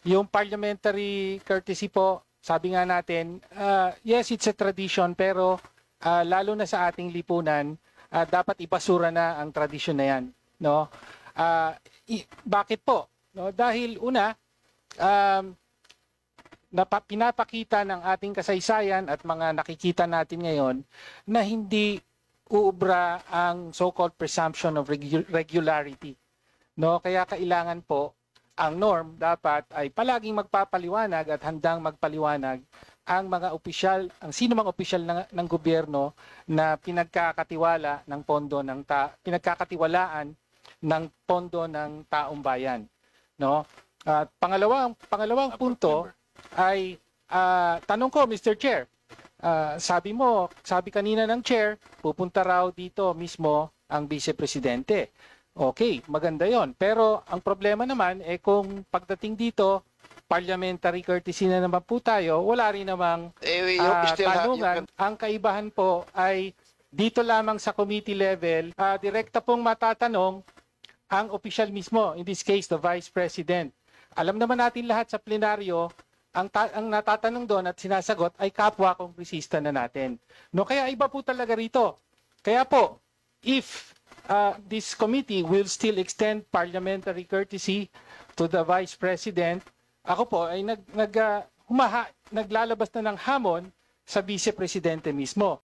Yung parliamentary courtesy po, sabi nga natin, yes, it's a tradition, pero lalo na sa ating lipunan, dapat ipasura na ang tradisyon na yan. No? Bakit po? No? Dahil una, pinapakita ng ating kasaysayan at mga nakikita natin ngayon na hindi uubra ang so-called presumption of regularity. No? Kaya kailangan po ang norm dapat ay palaging magpapaliwanag at handang magpaliwanag ang mga opisyal, ang sino mang opisyal ng gobyerno na pinagkakatiwalaan ng pondo ng taong bayan, no? At pangalawang punto ay tanong ko, Mr. Chair. Sabi kanina ng chair, pupunta raw dito mismo ang vice presidente. Okay, maganda yon. Pero ang problema naman, kung pagdating dito, parliamentary courtesy na naman po tayo, wala rin namang tanungan. Ang kaibahan po ay dito lamang sa committee level, direkta pong matatanong ang official mismo, in this case, the Vice President. Alam naman natin lahat sa plenaryo, ang natatanong doon at sinasagot ay kapwa kongresista na natin. No, kaya iba po talaga rito. Kaya po, if this committee will still extend parliamentary courtesy to the Vice President, ako po ay naglalabas na ng hamon sa Vice Presidente mismo.